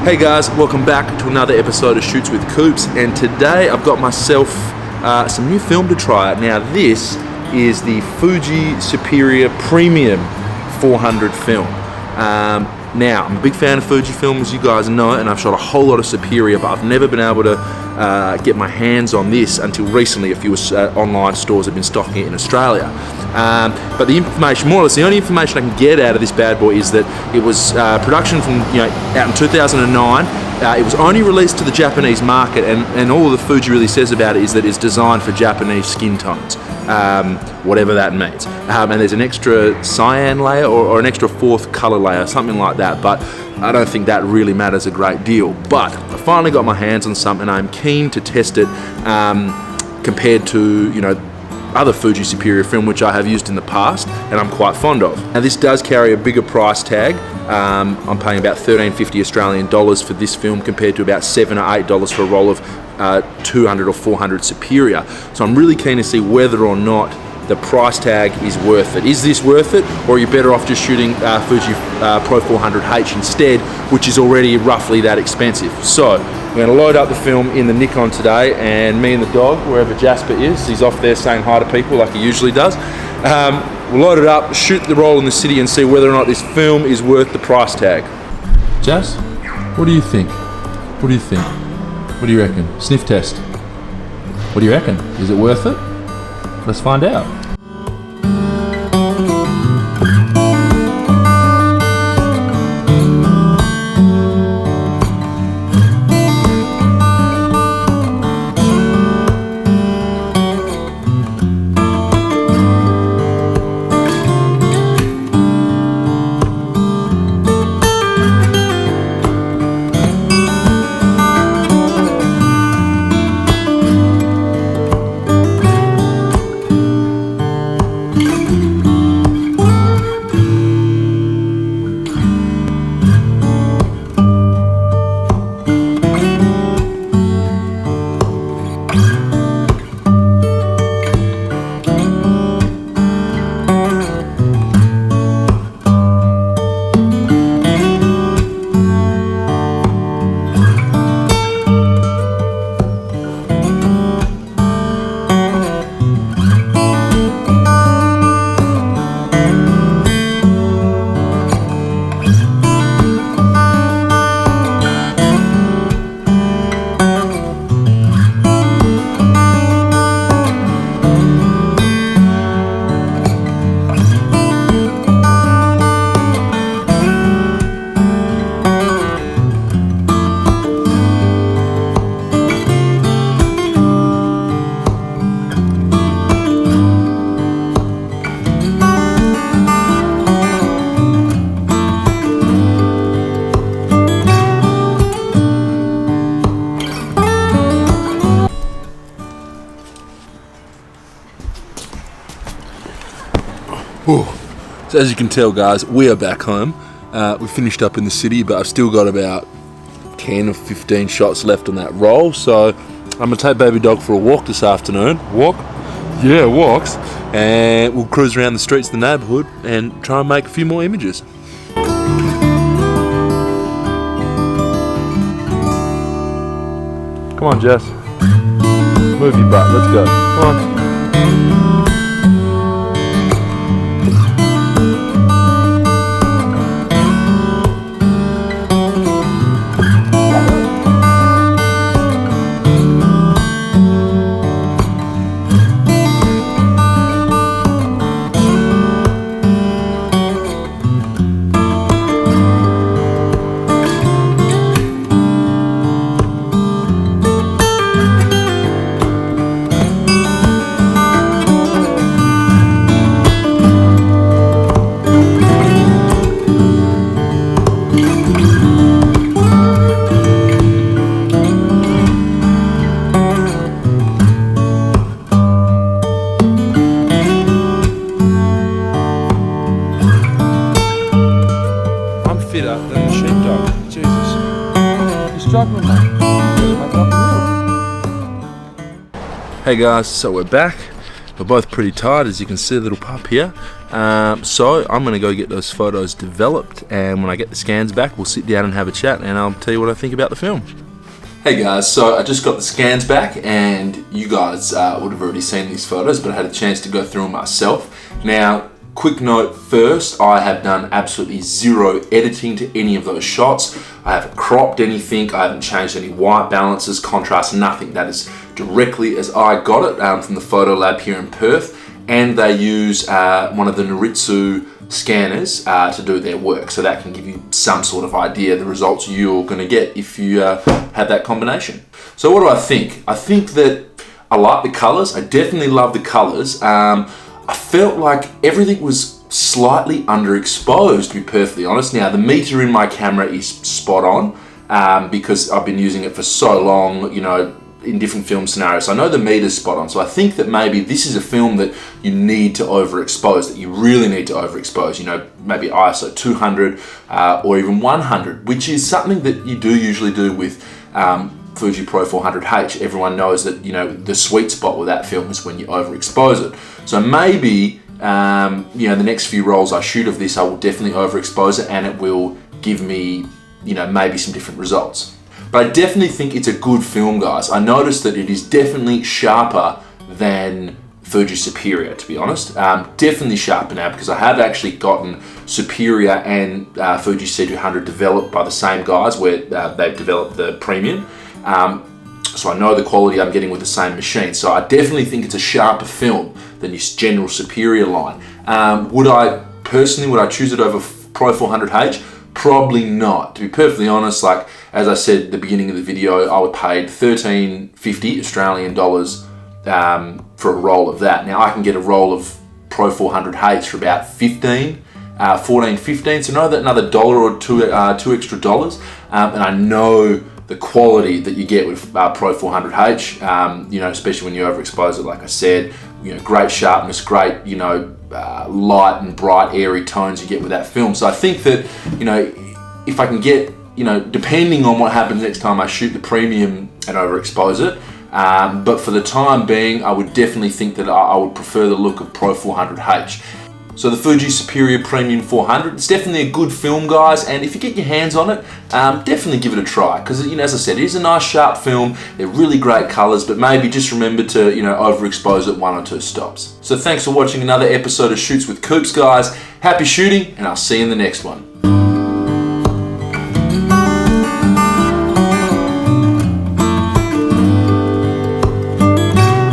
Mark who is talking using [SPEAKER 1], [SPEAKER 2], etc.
[SPEAKER 1] Hey guys, welcome back to another episode of Shoots with Coops, and today I've got myself some new film to try out. Now this is the Fuji Superia Premium 400 film. Now, I'm a big fan of Fuji film, as you guys know, and I've shot a whole lot of Superia, but I've never been able to get my hands on this until recently. A few online stores have been stocking it in Australia. But the information, more or less, the only information I can get out of this bad boy is that it was production from, out in 2009. It was only released to the Japanese market, and all the Fuji really says about it is that it's designed for Japanese skin tones, whatever that means. And there's an extra cyan layer or an extra fourth color layer, something like that, but I don't think that really matters a great deal. But I finally got my hands on something. I'm keen to test it compared to, other Fuji Superia film which I have used in the past and I'm quite fond of. Now this does carry a bigger price tag. I'm paying about $13.50 Australian dollars for this film compared to about $7 or $8 for a roll of 200 or 400 Superia. So I'm really keen to see whether or not the price tag is worth it. Is this worth it, or are you better off just shooting Fuji Pro 400H instead, which is already roughly that expensive? So we're going to load up the film in the Nikon today, and me and the dog, wherever Jasper is, he's off there saying hi to people like he usually does. We'll load it up, shoot the roll in the city, and see whether or not this film is worth the price tag. Jas, what do you think? What do you think? What do you reckon? Sniff test. What do you reckon? Is it worth it? Let's find out. So as you can tell, guys, we are back home. We finished up in the city, but I've still got about 10 or 15 shots left on that roll. So I'm going to take baby dog for a walk this afternoon. Walk? Yeah, walks. And we'll cruise around the streets of the neighbourhood and try and make a few more images. Come on, Jess. Move your butt. Let's go. Come on. Than the sheepdog. Jesus. You're struggling, mate. Hey guys, so we're back. We're both pretty tired, as you can see, a little pup here. So I'm going to go get those photos developed, and when I get the scans back, we'll sit down and have a chat, and I'll tell you what I think about the film. Hey guys, so I just got the scans back, and you guys would have already seen these photos, but I had a chance to go through them myself. Now, quick note first, I have done absolutely zero editing to any of those shots. I haven't cropped anything, I haven't changed any white balances, contrast, nothing. That is directly as I got it from the photo lab here in Perth, and they use one of the Noritsu scanners to do their work, so that can give you some sort of idea of the results you're going to get if you have that combination. So what do I think? I think that I like the colours. I definitely love the colours. I felt like everything was slightly underexposed, to be perfectly honest. Now, the meter in my camera is spot on because I've been using it for so long, you know, in different film scenarios. So I know the meter's spot on. So I think that maybe this is a film that you need to overexpose, that you really need to overexpose, you know, maybe ISO 200 or even 100, which is something that you do usually do with Fuji Pro 400H. Everyone knows that, you know, the sweet spot with that film is when you overexpose it. So maybe, you know, the next few rolls I shoot of this, I will definitely overexpose it, and it will give me, you know, maybe some different results. But I definitely think it's a good film, guys. I noticed that it is definitely sharper than Fuji Superia, to be honest. Definitely sharper now, because I have actually gotten Superia and Fuji C200 developed by the same guys, where they've developed the premium. So I know the quality I'm getting with the same machine. So I definitely think it's a sharper film than your general Superia line. Would I choose it over Pro 400H? Probably not. To be perfectly honest, like as I said at the beginning of the video, I would paid $13.50 Australian dollars for a roll of that. Now I can get a roll of Pro 400H for about $14, $15. So another dollar or two extra dollars, and I know the quality that you get with Pro 400H, you know, especially when you overexpose it, like I said, you know, great sharpness, great, you know, light and bright, airy tones you get with that film. So I think that, you know, if I can get, you know, depending on what happens next time I shoot the premium and overexpose it, but for the time being, I would definitely think that I would prefer the look of Pro 400H. So the Fuji Superia Premium 400, it's definitely a good film, guys, and if you get your hands on it, definitely give it a try, because, you know, as I said, it is a nice sharp film. They're really great colours, but maybe just remember to, you know, overexpose it 1 or 2 stops. So thanks for watching another episode of Shoots with Coops, guys. Happy shooting, and I'll see you in the next one.